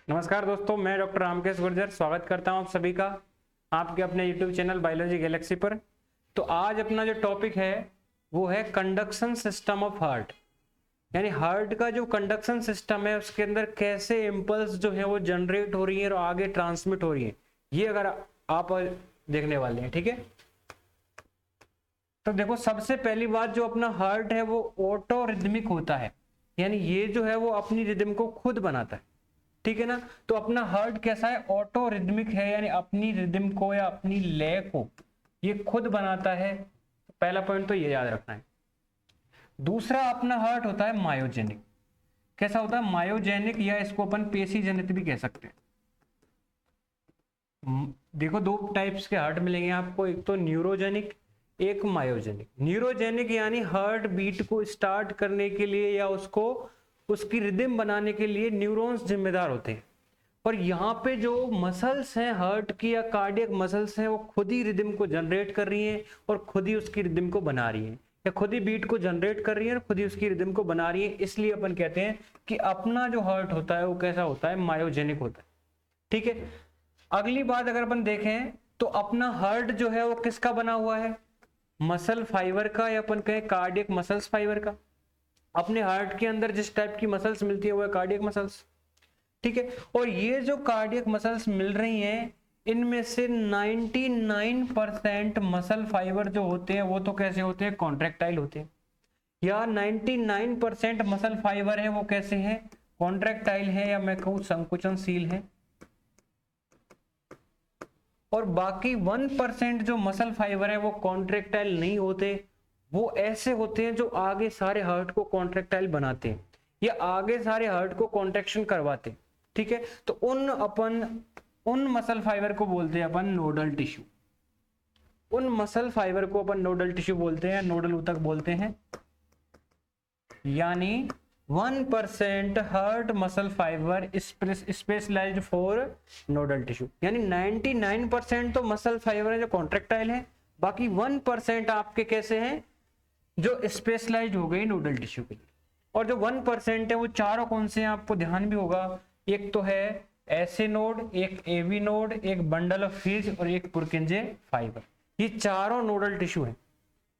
नमस्कार दोस्तों, मैं डॉक्टर रामकेश गुर्जर स्वागत करता हूं आप सभी का आपके अपने यूट्यूब चैनल बायोलॉजी गैलेक्सी पर। तो आज अपना जो टॉपिक है वो है कंडक्शन सिस्टम ऑफ हार्ट, यानी हार्ट का जो कंडक्शन सिस्टम है उसके अंदर कैसे इम्पल्स जो है वो जनरेट हो रही है और आगे ट्रांसमिट हो रही है, ये अगर आप देखने वाले हैं। ठीक है, तो देखो सबसे पहली बात, जो अपना हार्ट है वो ऑटो रिदमिक होता है, यानी ये जो है वो अपनी रिदम को खुद बनाता है। ठीक है ना, तो अपना हार्ट कैसा है, ऑटो रिदमिक है, यानी अपनी रिदम को या अपनी लय को ये खुद बनाता है। पहला पॉइंट तो ये याद रखना है। दूसरा, अपना हार्ट होता है मायोजेनिक। कैसा होता है, मायोजेनिक, या इसको अपन पेशी जनित भी कह सकते हैं। देखो दो टाइप्स के हार्ट मिलेंगे आपको, एक तो न्यूरोजेनिक, एक मायोजेनिक। न्यूरोजेनिक यानी हार्ट बीट को स्टार्ट करने के लिए या उसको उसकी रिदम बनाने के लिए न्यूरॉन्स जिम्मेदार होते हैं, और यहाँ पे जो मसल्स हैं हार्ट की या कार्डियक मसल्स हैं वो खुद ही रिदम को जनरेट कर रही हैं और खुद ही उसकी रिदम को बना रही हैं, या खुद ही बीट को जनरेट कर रही है और खुद ही उसकी रिदम को बना रही है। इसलिए अपन कहते हैं कि अपना जो हार्ट होता है वो कैसा होता है, मायोजेनिक होता है। ठीक है, अगली बात अगर अपन देखें तो अपना हार्ट जो है वो किसका बना हुआ है, मसल फाइबर का, या अपन कहें कार्डियक मसल्स फाइबर का। अपने हार्ट के अंदर जिस टाइप की मसल्स मिलती है वो है कार्डियक मसल्स। ठीक है, और ये जो कार्डियक मसल्स मिल रही हैं इनमें से 99% मसल फाइबर जो होते हैं वो तो कैसे होते हैं, कॉन्ट्रैक्टाइल होते हैं, या 99% मसल फाइबर है वो कैसे हैं, कॉन्ट्रैक्टाइल है, या मैं कहूं संकुचनशील है। और बाकी 1% जो मसल फाइबर है वो कॉन्ट्रैक्टाइल नहीं होते, वो ऐसे होते हैं जो आगे सारे हार्ट को कॉन्ट्रैक्टाइल बनाते हैं या आगे सारे हार्ट को कॉन्ट्रैक्शन करवाते हैं। ठीक है, तो उन मसल फाइबर को बोलते हैं अपन नोडल टिश्यू। उन मसल फाइबर को अपन नोडल टिश्यू बोलते हैं, नोडल ऊतक बोलते हैं। यानी 1% heart muscle fibre specialised for nodal tissue, यानी 99% तो मसल फाइबर है जो कॉन्ट्रैक्टाइल है, बाकी 1% आपके कैसे हैं, जो स्पेशलाइज्ड हो गई नोडल टिश्यू के लिए। और जो 1% है वो चारों कौन से हैं, आपको ध्यान भी होगा, एक तो है एसे नोड, एक एवी नोड, एक बंडल ऑफ फिज और एक पुरकिंजे फाइबर। ये चारों नोडल टिश्यू हैं।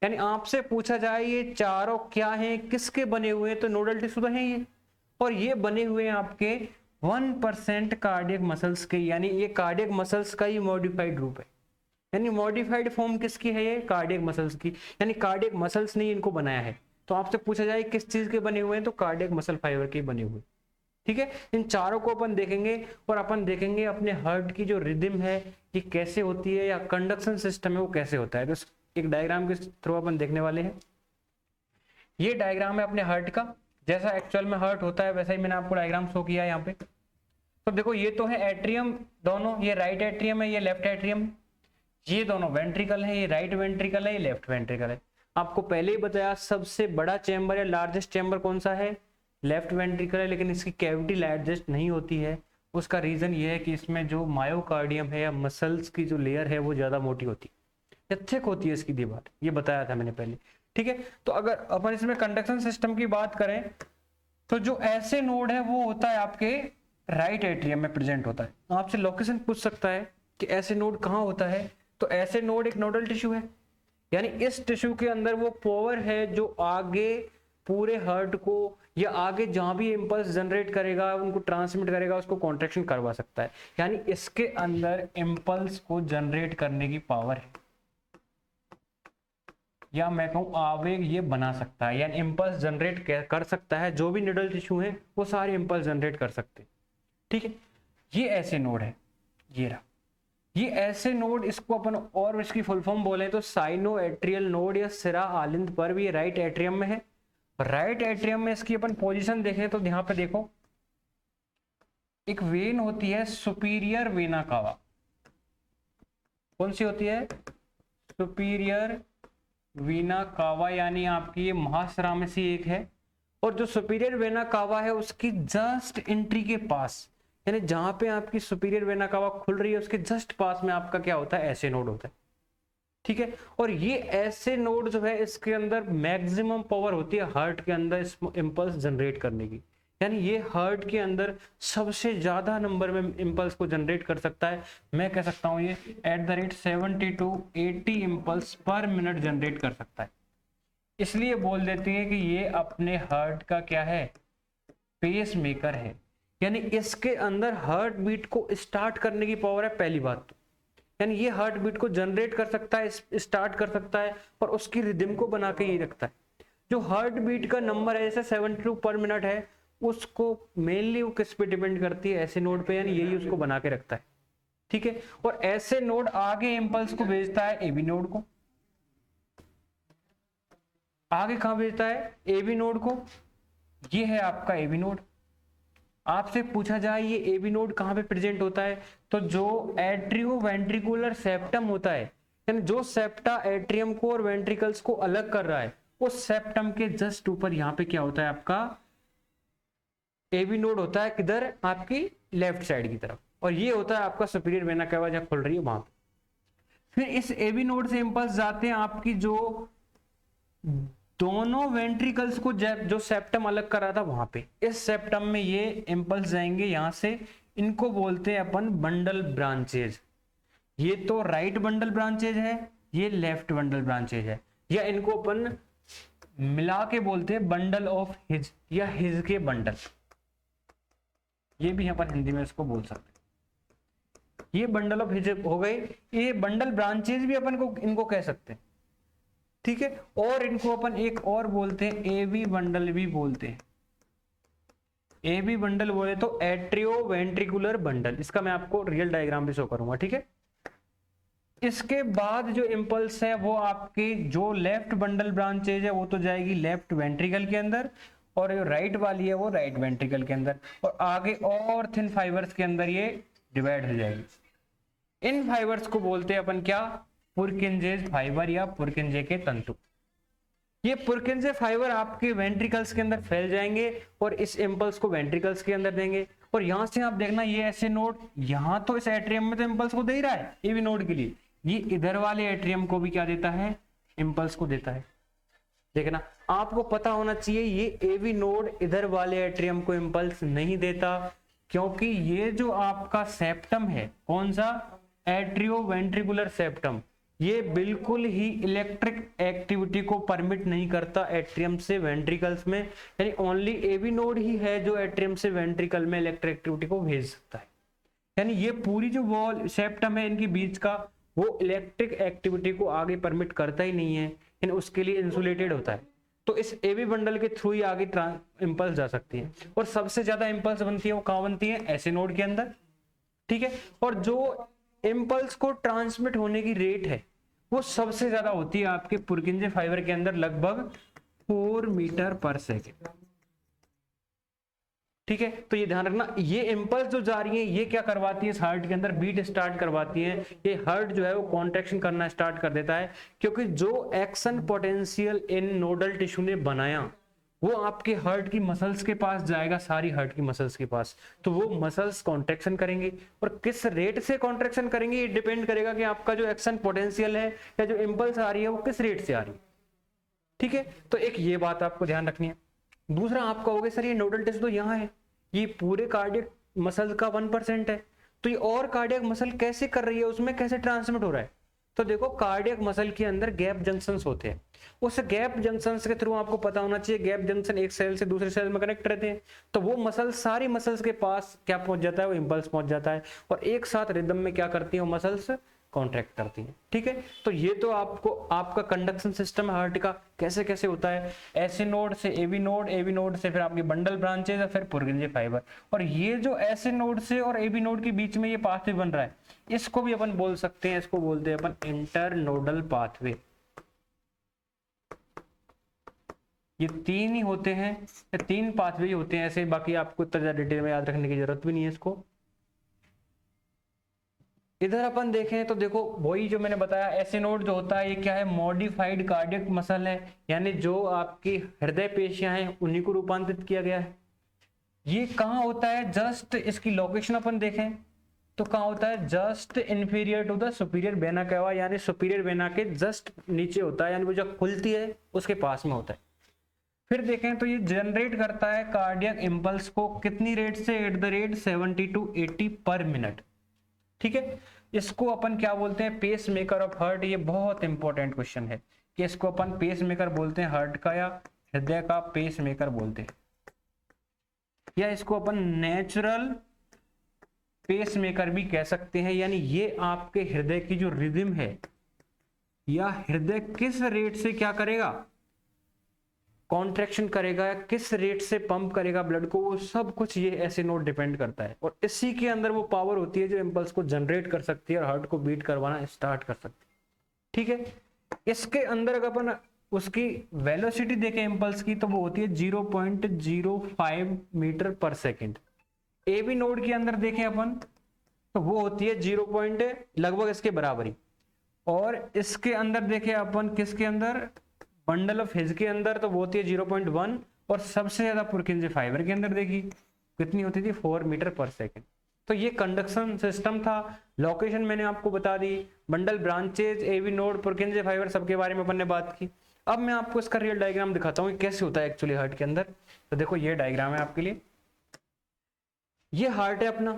यानी आपसे पूछा जाए ये चारों क्या हैं, किसके बने हुए हैं, तो नोडल टिश्यू तो हैं ये, और ये बने हुए हैं आपके 1% कार्डियक मसल्स के, यानी ये कार्डियक मसल्स का ही मॉडिफाइड रूप है। यानी मॉडिफाइड फॉर्म किसकी है, ये कार्डियक मसल्स की, यानी कार्डियक मसल्स ने इनको बनाया है। तो आपसे पूछा जाए किस चीज के बने हुए हैं, तो कार्डियक मसल फाइबर के बने हुए। ठीक है, इन चारों को अपन देखेंगे और अपन देखेंगे अपने हार्ट की जो रिदम है ये कैसे होती है, या कंडक्शन सिस्टम है वो कैसे होता है। तो एक डायग्राम के थ्रू अपन देखने वाले हैं। ये डायग्राम है अपने हार्ट का, जैसा एक्चुअल में हार्ट होता है वैसा ही मैंने आपको डायग्राम शो किया है यहाँ पे। तो देखो ये तो है एट्रियम दोनों, ये राइट एट्रियम है, ये लेफ्ट एट्रियम, ये दोनों वेंट्रिकल है, ये राइट वेंट्रिकल है, ये लेफ्ट वेंट्रिकल है। आपको पहले ही बताया सबसे बड़ा चेंबर या लार्जेस्ट चेंबर कौन सा है, लेफ्ट वेंट्रिकल है, लेकिन इसकी कैविटी लार्जेस्ट नहीं होती है। उसका रीजन ये है कि इसमें जो मायोकार्डियम है या मसल्स की जो लेयर है वो ज्यादा मोटी होती है, थिक होती है इसकी दीवार, ये बताया था मैंने पहले। ठीक है, तो अगर अपन इसमें कंडक्शन सिस्टम की बात करें तो जो ऐसे नोड है वो होता है आपके राइट एट्रियम में प्रेजेंट होता है। आपसे लोकेशन पूछ सकता है कि ऐसे नोड कहाँ होता है, तो ऐसे नोड एक नोडल टिश्यू है, यानी इस टिश्यू के अंदर वो पावर है जो आगे पूरे हार्ट को या आगे जहां भी इंपल्स जनरेट करेगा उनको ट्रांसमिट करेगा, उसको कॉन्ट्रैक्शन करवा सकता है। यानी इसके अंदर इंपल्स को जनरेट करने की पावर है, या मैं कहूं आवेग ये बना सकता है, यानी इंपल्स जनरेट कर सकता है। जो भी नोडल टिश्यू है वो सारे इंपल्स जनरेट कर सकते हैं। ठीक है, ये ऐसे नोड है, ये रहा ये ऐसे नोड, इसको अपन और इसकी फुल फॉर्म बोले तो साइनो एट्रियल नोड या सिरा आलिंद पर भी राइट एट्रियम में है। राइट एट्रियम में इसकी अपन पोजीशन देखें तो यहाँ पे देखो एक वेन होती है सुपीरियर वेना कावा। कौन सी होती है, सुपीरियर वीना कावा, यानी आपकी ये महासरा में से एक है। और जो सुपीरियर वेना कावा है उसकी जस्ट एंट्री के पास, यानी जहां पे आपकी सुपीरियर वेना कावा खुल रही है उसके जस्ट पास में आपका क्या होता है, ऐसे नोड होता है। ठीक है, और ये ऐसे नोड जो है इसके अंदर मैक्सिमम पावर होती है हार्ट के अंदर इंपल्स जनरेट करने की, यानी ये हार्ट के अंदर सबसे ज्यादा नंबर में इम्पल्स को जनरेट कर सकता है। मैं कह सकता हूँ ये @ 70 to 80 इम्पल्स पर मिनट जनरेट कर सकता है। इसलिए बोल देते हैं कि ये अपने हार्ट का क्या है, पेस मेकर है। यानी इसके अंदर हार्ट बीट को स्टार्ट करने की पावर है पहली बात तो, यानी ये हार्ट बीट को जनरेट कर सकता है, स्टार्ट कर सकता है और उसकी रिदम को बना के ये रखता है। जो हार्ट बीट का नंबर है जैसे 72 पर मिनट है, उसको मेनली वो किस पे डिपेंड करती है, ऐसे नोड पे, यानी यही उसको बना के रखता है। ठीक है, और ऐसे नोड आगे इंपल्स को भेजता है एबी नोड को। आगे कहां भेजता है, एबी नोड को। ये है आपका एबी नोड। आपसे पूछा जाए ये एबी नोड कहां पे प्रेजेंट होता है, तो जो एट्रियो वेंट्रिकुलर सेप्टम होता है, यानी जो सेप्टा एट्रियम को और वेंट्रिकल्स को अलग कर रहा है, उस सेप्टम के जस्ट ऊपर यहाँ पे क्या होता है, आपका एबी नोड होता है। किधर, आपकी लेफ्ट साइड की तरफ, और ये होता है आपका सुपीरियर वेना कैवा जहां खुल रही है वहां पे। फिर इस एबी नोड से इंपल्स जाते हैं आपकी जो दोनों वेंट्रिकल्स को जो सेप्टम अलग कर रहा था वहां पे, इस सेप्टम में ये इंपल्स जाएंगे यहां से। इनको बोलते हैं अपन बंडल ब्रांचेज। ये तो राइट बंडल ब्रांचेज है, ये लेफ्ट बंडल ब्रांचेज है, या इनको अपन मिला के बोलते हैं बंडल ऑफ हिज या हिज के बंडल। ये भी अपन हिंदी में इसको बोल सकते हैं। ये बंडल ऑफ हिज हो गए, ये बंडल ब्रांचेज भी अपन को इनको कह सकते हैं। ठीक है, और इनको अपन एक और बोलते हैं एबी बंडल भी बोलते हैं। एबी बंडल बोले तो एट्रियो वेंट्रिकुलर बंडल। इसका मैं आपको रियल डायग्राम भी शो करूंगा। ठीक है, इसके बाद जो इंपल्स है वो आपकी जो लेफ्ट बंडल ब्रांचेज है वो तो जाएगी लेफ्ट वेंट्रिकल के अंदर, और जो राइट वाली है वो राइट वेंट्रिकल के अंदर, और आगे और थिन फाइबर्स के अंदर ये डिवाइड हो जाएगी। इन फाइबर्स को बोलते हैं अपन क्या, पुरकिंजेज फाइबर या पुरकिंजे के तंतु। ये पुरकिंजे फाइबर आपके वेंट्रिकल्स के अंदर फैल जाएंगे और इस इंपल्स को वेंट्रिकल्स के अंदर देंगे। और यहां से आप देखना ये ऐसे नोड, यहां तो इस एट्रियम में तो इंपल्स को दे ही रहा है एबी नोड के लिए, ये इधर वाले एट्रियम को भी क्या देता है, इंपल्स को देता है। देखना, आपको पता होना चाहिए ये एबी नोड इधर वाले एट्रियम को इंपल्स नहीं देता, क्योंकि ये जो आपका सेप्टम है, कौन सा, एट्रियो वेंट्रिकुलर सेप्टम, ये बिल्कुल ही इलेक्ट्रिक एक्टिविटी को परमिट नहीं करता एट्रियम से वेंट्रिकल्स में। यानी ओनली एबी नोड ही है जो एट्रियम से वेंट्रिकल में इलेक्ट्रिक एक्टिविटी को भेज सकता है। यानी ये पूरी जो वॉल सेप्टम है इनके बीच का, वो इलेक्ट्रिक एक्टिविटी को आगे परमिट करता ही नहीं है, यानी उसके लिए इंसुलेटेड होता है। तो इस एबी बंडल के थ्रू ही आगे इंपल्स जा सकती है, और सबसे ज्यादा इंपल्स बनती है वो कहां बनती है, ऐसे नोड के अंदर। ठीक है, और जो इंपल्स को ट्रांसमिट होने की रेट है वो सबसे ज्यादा होती है आपके पुरकिंजे फाइबर के अंदर, लगभग 4 मीटर पर सेकेंड। ठीक है, तो ये ध्यान रखना, ये इंपल्स जो जा रही है ये क्या करवाती है, इस हार्ट के अंदर बीट स्टार्ट करवाती है। ये हार्ट जो है वो कॉन्ट्रैक्शन करना स्टार्ट कर देता है, क्योंकि जो action potential in nodal tissue ने बनाया वो आपके हार्ट की मसल्स के पास जाएगा, सारी हार्ट की मसल्स के पास। तो वो मसल्स कॉन्ट्रैक्शन करेंगे, और किस रेट से कॉन्ट्रैक्शन करेंगे ये डिपेंड करेगा कि आपका जो एक्शन पोटेंशियल है या जो इंपल्स आ रही है वो किस रेट से आ रही है। ठीक है, तो एक ये बात आपको ध्यान रखनी है। दूसरा आप कहोगे सर ये नोडल टिश्यू तो यहाँ है, ये पूरे कार्डियक मसल का 1% है, तो ये और कार्डियक मसल कैसे कर रही है, उसमें कैसे ट्रांसमिट हो रहा है। तो देखो, कार्डियक मसल के अंदर गैप जंक्शंस होते हैं, उस गैप जंक्शंस के थ्रू आपको पता होना चाहिए, गैप जंक्शन एक सेल से दूसरे सेल में कनेक्ट रहते हैं, तो वो मसल सारी मसल्स के पास क्या पहुंच जाता है, वो इंपल्स पहुंच जाता है, और एक साथ रिदम में क्या करती है वो मसल्स कॉन्ट्रैक्ट करती है। ठीक है, तो ये तो आपको आपका कंडक्शन सिस्टम हार्ट का कैसे कैसे होता है, ऐसे नोड से एबी नोड, एबी नोड से फिर आपकी बंडल ब्रांचेज और फिर पुरकिंजे फाइबर, और ये जो ऐसे नोड से और एबी नोड के बीच में ये पाथवे बन रहा है, इसको भी अपन बोल सकते हैं, इसको बोलते हैं अपन इंटरनोडल पाथवे। ये तीन ही होते हैं, ये तीन पाथवे ही होते हैं ऐसे, बाकी आपको इतना ज्यादा डिटेल में याद रखने की जरूरत भी नहीं है इसको। इधर अपन देखें तो देखो, वही जो मैंने बताया, ऐसे नोड जो होता है ये क्या है, मॉडिफाइड कार्डियक मसल है, यानी जो आपकी हृदय पेशियां हैं उन्हीं को रूपांतरित किया गया है। ये कहाँ होता है, जस्ट इसकी लोकेशन अपन देखें तो कहाँ होता है, just inferior to the superior vena cava, यानी सुपीरियर वेना के जस्ट नीचे होता है, यानी वो जो खुलती है उसके पास में होता है। फिर देखें तो ये जनरेट करता है कार्डियक इंपल्स को कितनी रेट से, एट द रेट 70 to 80 पर मिनट। ठीक है, इसको अपन क्या बोलते हैं, पेस मेकर ऑफ हार्ट। ये बहुत इंपॉर्टेंट क्वेश्चन है कि इसको अपन पेस मेकर बोलते हैं हार्ट का, या हृदय का पेस मेकर बोलते हैं, या इसको अपन नेचुरल पेस मेकर भी कह सकते हैं। यानी ये आपके हृदय की जो रिदम है, या हृदय किस रेट से क्या करेगा, कॉन्ट्रैक्शन करेगा, किस रेट से पंप करेगा ब्लड को, वो सब कुछ ये ऐसे नोट डिपेंड करता है। और इसी के अंदर वो पावर होती है जो इम्पल्स को जनरेट कर सकती है और हार्ट को बीट करवाना स्टार्ट कर सकती है। ठीक है, इसके अंदर अगर अपन उसकी वेलोसिटी देखें इम्पल्स की, तो वो होती है 0.05 मीटर पर सेकेंड। एबी नोड के अंदर देखें अपन तो वो होती है 0. लगभग इसके बराबरी। और इसके अंदर देखें अपन किसके अंदर, बंडल ऑफ हिज के अंदर, तो वो होती है 0.1। और सबसे ज्यादा पुरकिंजे फाइबर के अंदर देखी कितनी होती थी, 4 मीटर पर सेकेंड। तो ये कंडक्शन सिस्टम था। लोकेशन मैंने आपको बता दी, bundle, branches, AB node, Purkinje fibre, सबके बारे में अपन ने बात की। अब मैं आपको इसका रियल डायग्राम दिखाता हूँ कैसे होता है एक्चुअली हार्ट के अंदर। तो देखो ये डायग्राम है आपके लिए, ये हार्ट है अपना,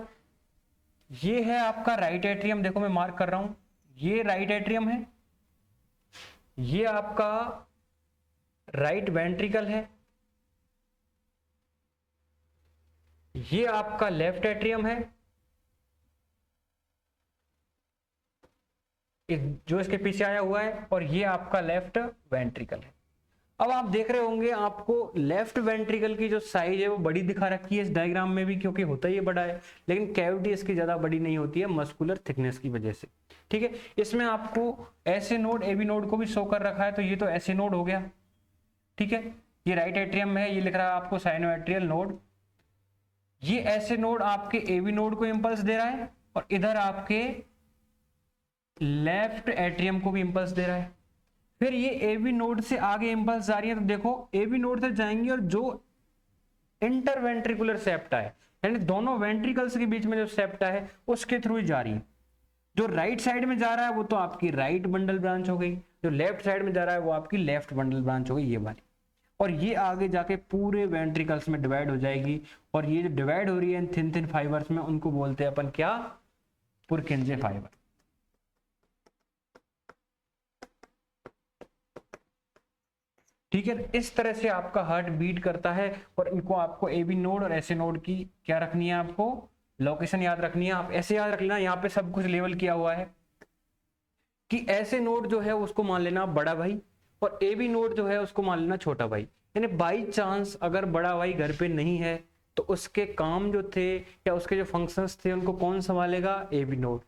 ये है आपका राइट एट्रियम, देखो मैं मार्क कर रहा हूं, ये राइट एट्रियम है, ये आपका राइट वेंट्रिकल है, ये आपका लेफ्ट एट्रियम है, जो इसके पीछे आया हुआ है, और ये आपका लेफ्ट वेंट्रिकल है। अब आप देख रहे होंगे आपको लेफ्ट वेंट्रिकल की जो साइज है वो बड़ी दिखा रखी है इस डायग्राम में भी, क्योंकि होता ही बड़ा है, लेकिन कैविटी इसकी ज्यादा बड़ी नहीं होती है मस्कुलर थिकनेस की वजह से। ठीक है, इसमें आपको ऐसे नोड, एबी नोड को भी शो कर रखा है, तो ये तो ऐसे नोड हो गया। ठीक है, ये राइट एट्रियम है, ये लिख रहा है आपको साइनोएट्रियल नोड। ये ऐसे नोड आपके एबी नोड को इंपल्स दे रहा है, और इधर आपके लेफ्ट एट्रियम को भी इंपल्स दे रहा है। फिर ये एबी नोड से आगे इंपल्स जा रही है, तो देखो एबी नोड से जाएंगी, और जो इंटरवेंट्रिकुलर सेप्टा है, यानी दोनों वेंट्रिकल्स के बीच में जो सेप्टा है उसके थ्रू ही जा रही है। जो राइट साइड में जा रहा है वो तो आपकी राइट बंडल ब्रांच हो गई, जो लेफ्ट साइड में जा रहा है वो आपकी लेफ्ट बंडल ब्रांच हो गई, ये वाली। और ये आगे जाके पूरे वेंट्रिकल्स में डिवाइड हो जाएगी, और ये जो डिवाइड हो रही है थिन थिन फाइबर्स में, उनको बोलते हैं अपन क्या, पुरकिंजे फाइबर। ठीक है, इस तरह से आपका हार्ट बीट करता है, और इनको आपको एबी नोड और ऐसे नोड की क्या रखनी है, आपको लोकेशन याद रखनी है। आप ऐसे याद रख लेना, यहाँ पे सब कुछ लेवल किया हुआ है कि ऐसे नोड जो है उसको मान लेना बड़ा भाई, और एबी नोड जो है उसको मान लेना छोटा भाई। यानी बाई चांस अगर बड़ा भाई घर पे नहीं है, तो उसके काम जो थे या उसके जो फंक्शंस थे उनको कौन संभालेगा, एबी नोड।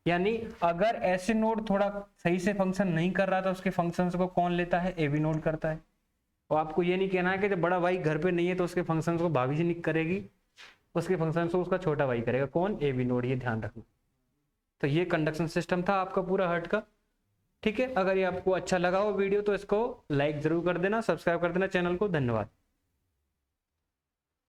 यानी अगर ऐसे नोड थोड़ा सही से फंक्शन नहीं कर रहा था, उसके फंक्शंस को कौन लेता है, एबी नोड करता है। और आपको ये नहीं कहना है कि जब बड़ा भाई घर पे नहीं है तो उसके फंक्शंस को भाभी जी नहीं करेगी, उसके फंक्शंस को उसका छोटा भाई करेगा, कौन, एबी नोड। ये ध्यान रखना। तो ये कंडक्शन सिस्टम था आपका पूरा हार्ट का। ठीक है, अगर ये आपको अच्छा लगा हो वीडियो तो इसको लाइक जरूर कर देना, सब्सक्राइब कर देना चैनल को। धन्यवाद।